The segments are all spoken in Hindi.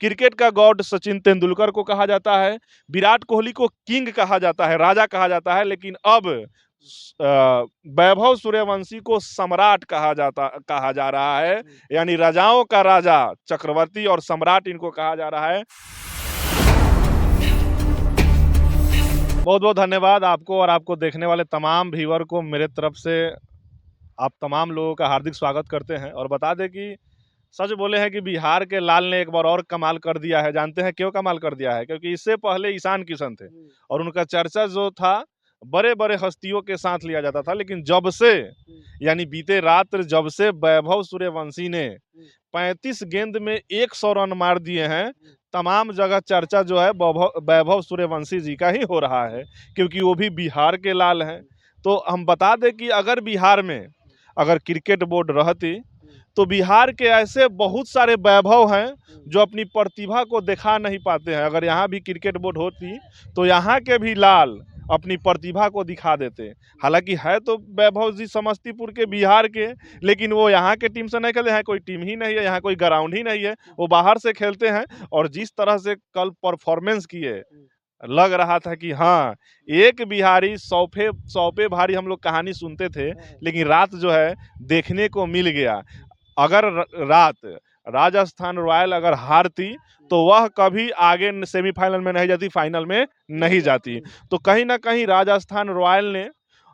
क्रिकेट का गॉड सचिन तेंदुलकर को कहा जाता है, विराट कोहली को किंग कहा जाता है, राजा कहा जाता है, लेकिन अब वैभव सूर्यवंशी को सम्राट कहा जा रहा है। यानी राजाओं का राजा, चक्रवर्ती और सम्राट इनको कहा जा रहा है। बहुत बहुत धन्यवाद आपको और आपको देखने वाले तमाम व्यूअर को मेरे तरफ से आप तमाम लोगों का हार्दिक स्वागत करते हैं। और बता दें कि सच बोले हैं कि बिहार के लाल ने एक बार और कमाल कर दिया है। जानते हैं क्यों कमाल कर दिया है? क्योंकि इससे पहले ईशान किशन थे और उनका चर्चा जो था बड़े बड़े हस्तियों के साथ लिया जाता था, लेकिन जब से यानी बीते रात जब से वैभव सूर्यवंशी ने 35 गेंद में 100 रन मार दिए हैं, तमाम जगह चर्चा जो है वैभव सूर्यवंशी जी का ही हो रहा है, क्योंकि वो भी बिहार के लाल हैं। तो हम बता दें कि अगर बिहार में अगर क्रिकेट बोर्ड रहती तो बिहार के ऐसे बहुत सारे वैभव हैं जो अपनी प्रतिभा को दिखा नहीं पाते हैं। अगर यहाँ भी क्रिकेट बोर्ड होती तो यहाँ के भी लाल अपनी प्रतिभा को दिखा देते। हालांकि है तो वैभव जी समस्तीपुर के, बिहार के, लेकिन वो यहाँ के टीम से नहीं खेलते हैं, कोई टीम ही नहीं है, यहाँ कोई ग्राउंड ही नहीं है, वो बाहर से खेलते हैं। और जिस तरह से कल परफॉर्मेंस किए, लग रहा था कि हाँ, एक बिहारी सौ पे भारी हम लोग कहानी सुनते थे, लेकिन रात जो है देखने को मिल गया। अगर रात राजस्थान रॉयल अगर हारती तो वह कभी आगे सेमीफाइनल में नहीं जाती, फाइनल में नहीं जाती। तो कहीं ना कहीं राजस्थान रॉयल ने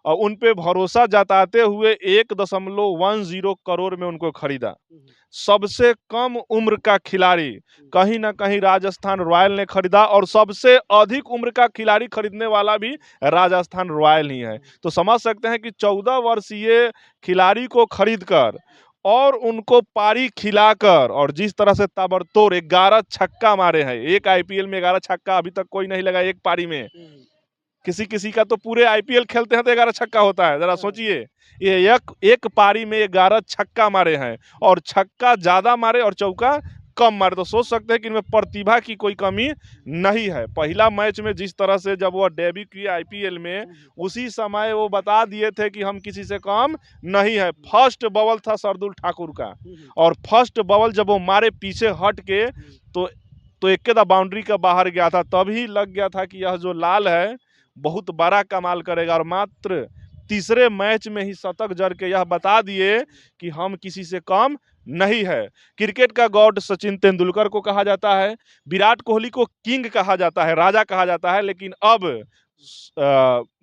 उन पे भरोसा जताते हुए 1.10 करोड़ में उनको खरीदा। सबसे कम उम्र का खिलाड़ी कहीं ना कहीं राजस्थान रॉयल ने खरीदा और सबसे अधिक उम्र का खिलाड़ी खरीदने वाला भी राजस्थान रॉयल ही है। तो समझ सकते हैं कि 14 वर्षीय खिलाड़ी को खरीदकर और उनको पारी खिलाकर और जिस तरह से ताबड़तोड़ 11 छक्का मारे हैं, एक आईपीएल में 11 छक्का अभी तक कोई नहीं लगा एक पारी में। किसी किसी का तो पूरे आईपीएल खेलते हैं तो 11 छक्का होता है। जरा सोचिए, ये एक पारी में 11 छक्का मारे हैं और छक्का ज्यादा मारे और चौका कम मारे। तो सोच सकते हैं कि इनमें प्रतिभा की कोई कमी नहीं है। पहला मैच में जिस तरह से जब वो डेब्यू किए आईपीएल में, उसी समय वो बता दिए थे कि हम किसी से कम नहीं है। फर्स्ट बॉल था शार्दुल ठाकुर का और फर्स्ट बॉल जब वो मारे पीछे हट के तो एक बाउंड्री का बाहर गया था, तभी लग गया था कि यह जो लाल है बहुत बड़ा कमाल करेगा। और मात्र तीसरे मैच में ही शतक जड़ के यह बता दिए कि हम किसी से कम नहीं है। क्रिकेट का गॉड सचिन तेंदुलकर को कहा जाता है, विराट कोहली को किंग कहा जाता है, राजा कहा जाता है, लेकिन अब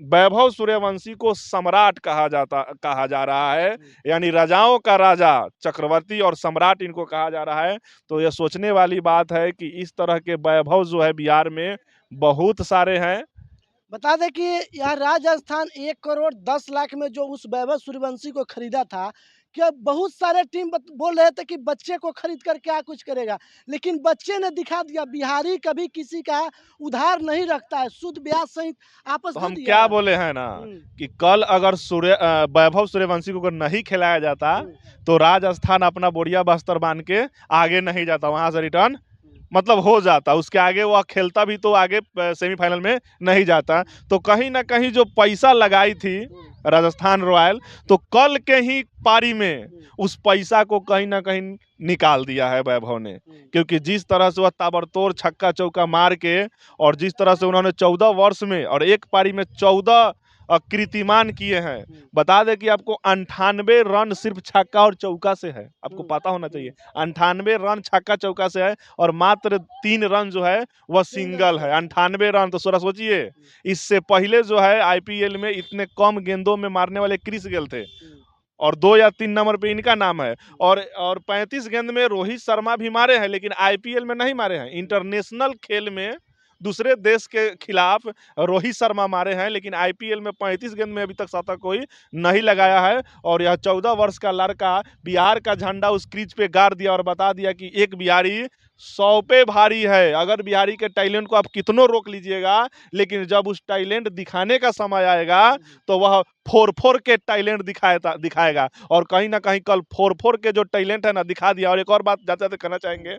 वैभव सूर्यवंशी को सम्राट कहा जा रहा है। यानी राजाओं का राजा, चक्रवर्ती और सम्राट इनको कहा जा रहा है। तो यह सोचने वाली बात है कि इस तरह के वैभव जो है बिहार में बहुत सारे हैं। बता दें कि यह राजस्थान 1 करोड़ 10 लाख में जो उस वैभव सूर्यवंशी को खरीदा था, क्या बहुत सारे टीम बोल रहे थे कि बच्चे को खरीद कर क्या कुछ करेगा, लेकिन बच्चे ने दिखा दिया बिहारी कभी किसी का उधार नहीं रखता है, शुद्ध ब्याज सहित आपस तो में हम दिया क्या है। बोले हैं ना कि कल अगर वैभव सूर्यवंशी को अगर नहीं खिलाया जाता तो राजस्थान अपना बोरिया बस्तर बांध के आगे नहीं जाता, वहां से रिटर्न मतलब हो जाता। उसके आगे वह खेलता भी तो आगे सेमीफाइनल में नहीं जाता। तो कहीं ना कहीं जो पैसा लगाई थी राजस्थान रॉयल, तो कल के ही पारी में उस पैसा को कहीं ना कहीं निकाल दिया है वैभव ने। क्योंकि जिस तरह से वह ताबड़तोड़ छक्का चौका मार के और जिस तरह से उन्होंने 14 वर्ष में और एक पारी में 14 कीर्तिमान किए हैं। बता दें कि आपको 98 रन सिर्फ छक्का और चौका से है, आपको पता होना चाहिए। 98 रन छक्का चौका से है और मात्र 3 रन जो है वह सिंगल है। 98 रन, तो सोरा सोचिए, इससे पहले जो है आईपीएल में इतने कम गेंदों में मारने वाले क्रिस गेल थे और 2 या 3 नंबर पे इनका नाम है। और 35 गेंद में रोहित शर्मा भी मारे हैं, लेकिन आईपीएल में नहीं मारे हैं। इंटरनेशनल खेल में दूसरे देश के खिलाफ रोहित शर्मा मारे हैं, लेकिन आईपीएल में 35 गेंद में अभी तक शतक कोई नहीं लगाया है। और यह 14 वर्ष का लड़का बिहार का झंडा उस क्रीज पे गाड़ दिया और बता दिया कि एक बिहारी 100 पे भारी है। अगर बिहारी के टैलेंट को आप कितनों रोक लीजिएगा, लेकिन जब उस टैलेंट दिखाने का समय आएगा तो वह 4-4 के टैलेंट दिखाएगा। और कहीं ना कहीं कल 4-4 के जो टैलेंट है ना दिखा दिया। और एक और बात जाते जाते कहना चाहेंगे,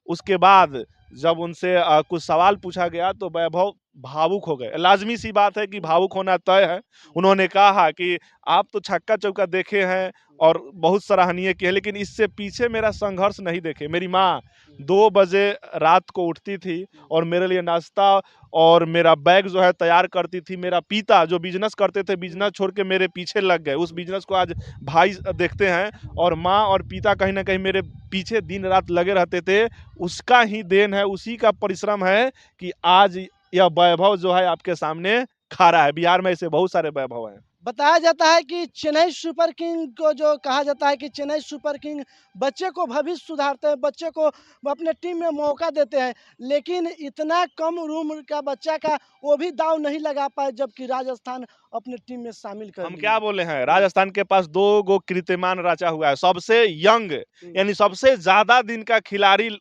उसके बाद जब उनसे कुछ सवाल पूछा गया तो वैभव भावुक हो गए। लाज़मी सी बात है कि भावुक होना तय है। उन्होंने कहा कि आप तो छक्का-चौका देखे हैं और बहुत सराहनीय किए, लेकिन इससे पीछे मेरा संघर्ष नहीं देखे। मेरी माँ 2 बजे रात को उठती थी और मेरे लिए नाश्ता और मेरा बैग जो है तैयार करती थी। मेरा पिता जो बिज़नेस करते थे, बिज़नेस छोड़ के मेरे पीछे लग गए। उस बिज़नेस को आज भाई देखते हैं और माँ और पिता कहीं न कहीं मेरे पीछे दिन-रात लगे रहते थे। उसका ही देन है, उसी का परिश्रम है कि आज यह वैभव जो है आपके सामने खड़ा है। बिहार में ऐसे बहुत सारे वैभव हैं। बताया जाता है कि चेन्नई सुपर किंग को जो कहा जाता है कि चेन्नई सुपर किंग बच्चे को भविष्य सुधारते हैं, बच्चे को वो अपने टीम में मौका देते हैं, लेकिन इतना कम उम्र का बच्चा का वो भी दांव नहीं लगा पाए, जबकि राजस्थान अपने टीम में शामिल कर हम लिए। क्या बोले हैं, राजस्थान के पास 2 गो कीर्तिमान रचा हुआ है। सबसे यंग यानी सबसे ज़्यादा दिन का खिलाड़ी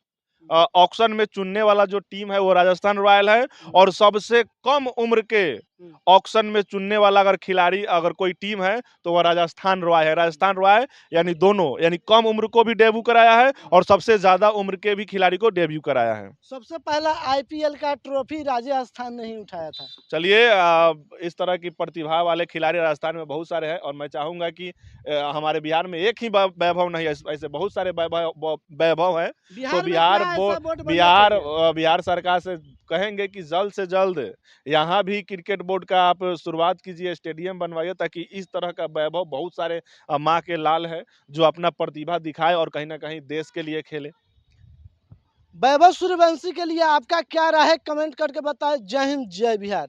ऑक्शन में चुनने वाला जो टीम है वो राजस्थान रॉयल है और सबसे कम उम्र के ऑक्शन में चुनने वाला अगर खिलाड़ी अगर कोई टीम है तो वह राजस्थान रॉयल है। राजस्थान रॉयल यानी दोनों यानी कम उम्र को भी डेब्यू कराया है और सबसे ज़्यादा उम्र के भी खिलाड़ी को डेब्यू कराया है। सबसे पहला आईपीएल का ट्रॉफी राजस्थान ने ही उठाया था। चलिए इस तरह की प्रतिभा वाले खिलाड़ी राजस्थान में बहुत सारे हैं और मैं चाहूँगा कि हमारे बिहार में एक ही वैभव नहीं है, ऐसे बहुत सारे वैभव हैं। तो बिहार में क्या ऐसा बोर्ड बनना चाहिए? बिहार सरकार से कहेंगे कि जल्द से जल्द यहाँ भी क्रिकेट बोर्ड का आप शुरुआत कीजिए, स्टेडियम बनवाइए ताकि इस तरह का वैभव बहुत सारे माँ के लाल है जो अपना प्रतिभा दिखाए और कहीं न कहीं देश के लिए खेले। वैभव सूर्यवंशी के लिए आपका क्या राय है, कमेंट करके बताएं। जय हिंद, जय बिहार।